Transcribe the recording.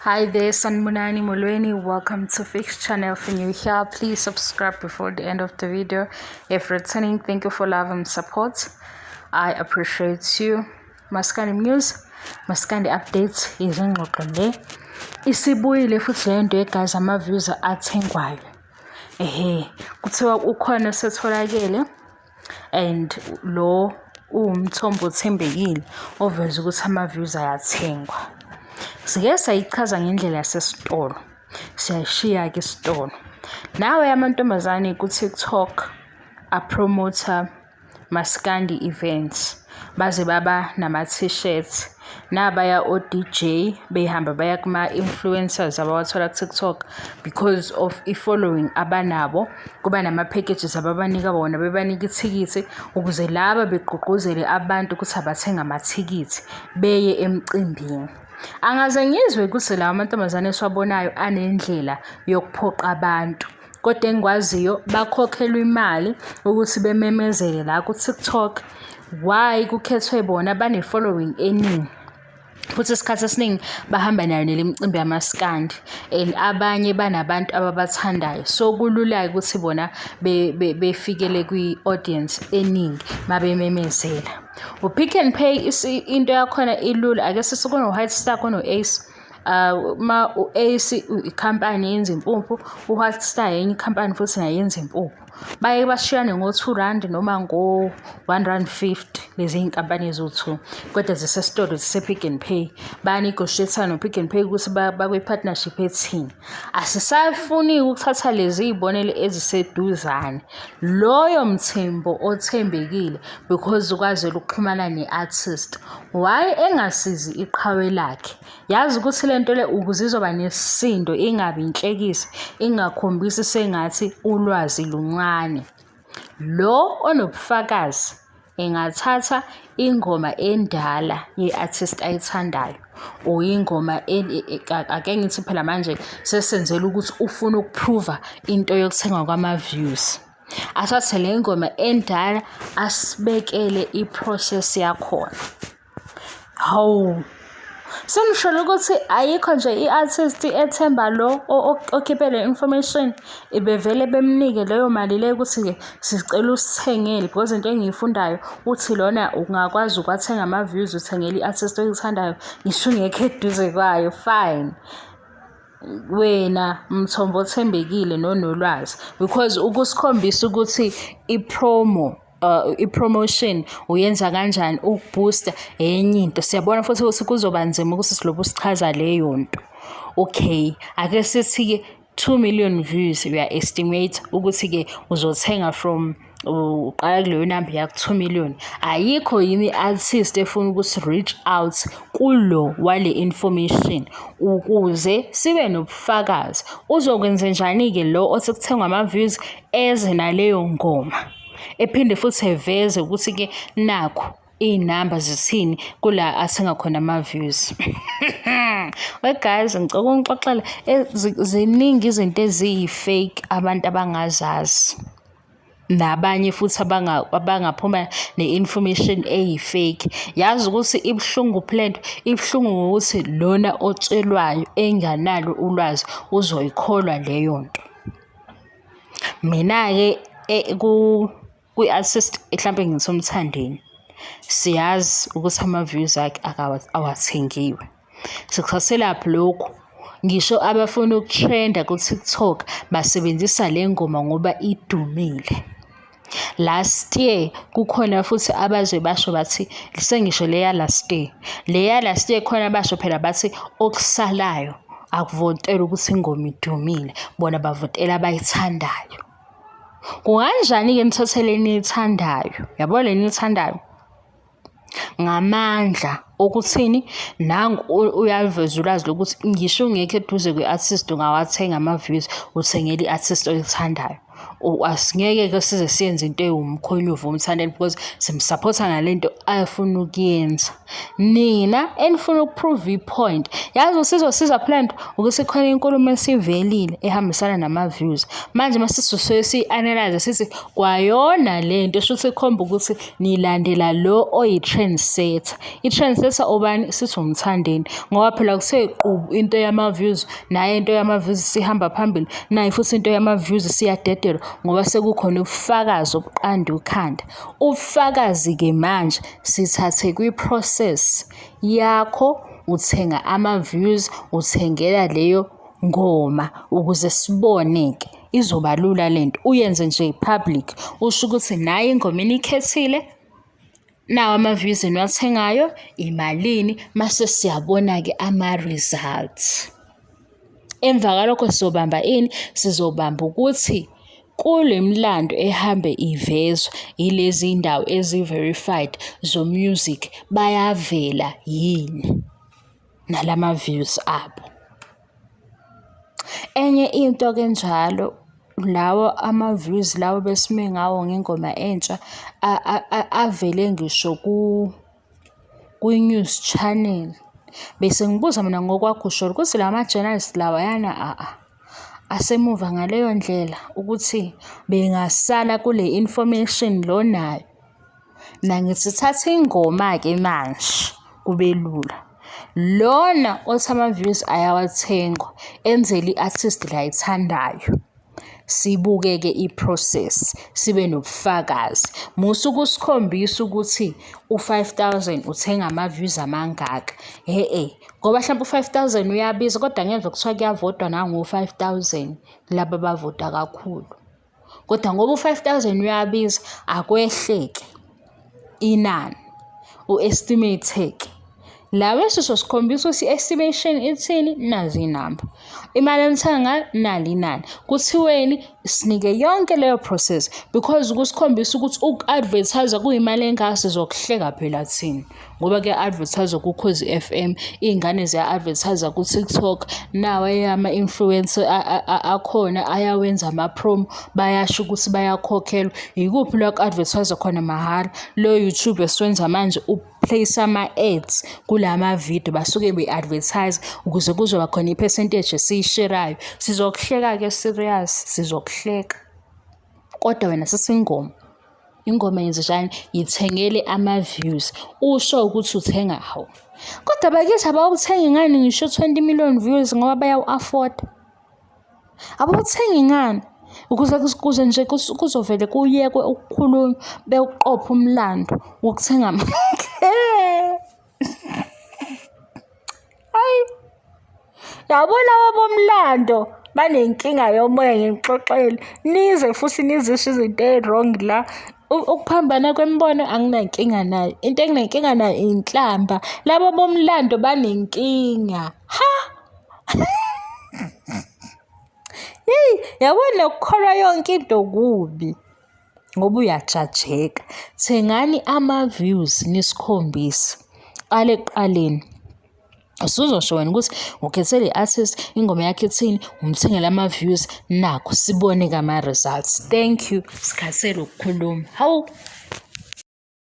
Hi there, Sanmunani Molweni. Welcome to Fix Channel. If you're new here, please subscribe before the end of the video. If returning, thank you for love and support. I appreciate you. Maskandi news, Maskandi updates is in Lokale. Isibuyile futhi le nto yegazi ama-views athengwayo. Kuthiwa ukhona setholakele and lo umthombo othembekile oveza ukuthi ama-views ayathengwa. Sike sayichaza ngendlela yasesitolo. Siyashiya-ke isitolo. Nawe amantombazane ku-TikTok apromoter Maskandi events. Baze baba nama-t-shirts. Nabaya o-DJ behamba baya kuma-influencers abawathola ku-TikTok because of i-following abanabo. Kuba nama-packages ababanika bona bebanika ithikithi ukuze laba begqugquzele abantu ukuthi abathenga amathikithi beye emcimbini. Angaze ngizwe ukuthi lawa amantombazane esiwabonayo anendlela yokuphoqa abantu. Kodwa engikwaziyo bakhokhelwa imali ukuthi bememezele la ku-TikTok. Why kukhethwe bona bane-following eningi? Futhi isikhathi esiningi bahamba nayo nelemicimbi yamaskandi and abanye banabantu ababathandayo. So kulula ukuthi bona befikele kwi-audience eningi mabememezela. Pick and Pay into yakhona ilula. Ake sikuno White Star kuno Ace. Ma u-Ace ikhampani yenza impuphu, u-White Star yenye ikhampani futhi nayo yenza impuphu. Baye bashiyane ngo-R2 noma ngo-R1.50 lezi inkampani ezo-2. Kodwa zisesitolo zise-Pick and Pay. Bayanegotiate no-Pick and Pay ukuthi bakwi-partnership ethini. Asisafuni ukuthatha lezi izibonelo eziseduzane. Loyo mthembo othembekile because ukwazela ukuxhumana ne-artist. Why engasizi iqhawe lakhe? Yazi ukuthi lento le ukuze izoba nesisindo ingabi inhlekisi, ingakhombisi sengathi ulwazi luncane. Lo onobufakazi engathatha ingoma endala ye-artist ayithandayo oyingoma ake ngithi phela manje sesenzela ukuthi ufuna ukuprova into yokuthengwa kwama-views. Athathe le ngoma endala asibekele i-process yakhona. Hawu, sengisho ukuthi ayikho nje i-artist ethemba lo okhiphe le information ibevele bemnike leyo mali le ukuthi-ke sicela usithengele because into engiyifundayo uthi lona ungakwazi ukwathenga ama-views uthengele i-artist oyithandayo ngisho ungekho eduze kwayo. Fine, wena mthombo othembekile nonolwazi because ukusikhombisa ukuthi i-promotion uyenza kanjani ukubooster enye into. Siyabona futhi ukuthi kuzoba nzima ukuthi silobu sichaza leyo nto. Okay, ake sithi-ke 2 million views uya-estimate ukuthi-ke uzothenga from uqala kuleyo number yakho 2 million. Ayikho yini artist efuna ukuthi reach out kulo wale information ukuze sibe nobufakazi? Uzokwenza njani-ke lo othi kuthengwa ama-views eze naleyo ngoma ephinde futhi eveze ukuthi-ke nakho iy'namba zithini kula athenga khona ama-views? Well guys, ngicela ungixoxele ziningi izinto eziyi-fake abantu abangazazi. Nabanye futhi abangaphuma ne-information eyi-fake. Yazi ukuthi ibuhlungu plento, ibuhlungu ngokuthi lona otshelwayo enganalo ulwazi uzoyikholwa leyo nto. Mina-ke kwi-artist mhlampe ngithi Mthandeni, siyazi ukuthi ama-views akhe awathengiwe. Sikuchaselaphi lokhu? Ngisho abafuna ukutrenda ku-TikTok basebenzisa le ngoma ngoba idumile. Last year kukhona futhi abaze basho bathi sengisho leya last year khona basho phela bathi okusalayo akuvotela ukuthi ingoma idumile, bona bavotela abayithandayo. Kunganjani-ke nithathele eniyithandayo? Yabo le niyithandayo ngamandla okuthini nangu uyaveza ulwazi lokuthi ngisho ungekho eduze kwe-artist ungawathenga ama-views uthengele i-artist oyithandayo. asingeke-ke size siyenze into ewumkhonyovu uMthandeni because simsupporta ngalento afuna ukuyenza. Nina enifuna ukuprove i-point, yazi usizosiza plant ukuthi khona inkulumo esivelile ehambisana nama-views. Manje masisusuke siyi-analyze sithi kwayona lento shuthi ikhomba ukuthi nilandela lo oyi-trendsetter. I-trendsetter obani? Sithi uMthandeni ngoba phela kusequbu into yama-views, naye into yama-views sihamba phambili, naye futhi into yama-views siyadedelwa ngoba sekukhona ubufakazi obuqanda ukhanda. Ubufakazi-ke manje sithathe kwi-process yakho, uthenga ama-views, uthengela leyo ngoma ukuze siboneke. Izoba lula lento, uyenze nje public, usho ukuthi naye ingoma enikhethile, nawo ama-views eniwathengayo, imalini, mase siyabona-ke ama-results. Emva kalokho sizobamba ini? Sizobamba ukuthi kule mlando ehambe ivezwa ilezi indawo ezi-verified zo-music bayavela yini nalama-views abo. Enye into-ke njalo, lawo ama-views lawo besime ngawo ngengoma entsha avele ngisho kwi-news channel. Bese ngibuza mina ngokwakho usho ukuthi la ma-journalists lawa yana asemuva ngaleyo ndlela ukuthi bengasala kule information lo nayo. Nangithi thatha ingoma-ke manje kube lula. Lona othi ama-views ayawathengwa, enzele i-artist la ayithandayo. Sibuke-ke i-process, sibe nobufakazi. Musuke usikhombisa ukuthi u-5,000 uthenga ama-views amangaka. Ngoba mhlawumbe u-5,000 uyabiza kodwa ngemva kuthiwa kuyavotwa nango-5,000 laba bavota kakhulu. Kodwa ngoba u-5,000 uyabiza, akwehleke inani, u-estimate-ke. La bese sosikhombisa ukuthi i-estimation ithini, nazi inamba. Imali enithenga ngayo, nali inani. Kuthiweni sinike yonke leyo process because kusikhombisa ukuthi uku-advertise kuyimali engaka, sizokuhleka phela thina. Ngoba kuya-advertise kuKhozi FM, iy'ngane ziya-advertise ku-TikTok, nawe ama-influencer akhona ayawenza ama-promo, bayasho ukuthi bayakhokhelwa. Yikuphi la ku-advertise khona mahhala? Lo YouTube esiwenza manje place ama-ads kulama video basuke be-advertise ukuze kuzoba khona i-percentage esiyisherayo. Sizokuhleka-ke serious, sizokuhleka. Kodwa wena sesingoma, ingoma yenze njani? Yithengele ama-views, usho ukuthi uthenga hawu. Kodwa bakithi abawuthengi ngani ngisho 20 million views ngoba bayawu-afford? Abawuthengi ngani? Ukuze nje kuzovele kuyekwe ukukhuluma bewuqopha umlando wokuthenga hayi, yabona wabomlando banenkinga yomoya, ngixoxele nize futhi nizisho izinto ezi-wrong la. Ukuphambana kwemibono anginankinga nayo, into enginankinga nayo inhlamba. Labo bomlando banenkinga. Yabona ukukholwa yonke into kubi ngoba uyajajeka. Thengani ama-views nisikhombise. Ale kuqaleni usuzosho wena ukuthi ukhethele i-artist, ingoma yakhe ethini, umthengele ama-views, nakho sibone-ke ama-results. Thank you. Sikhathele ukukhuluma. Hawu.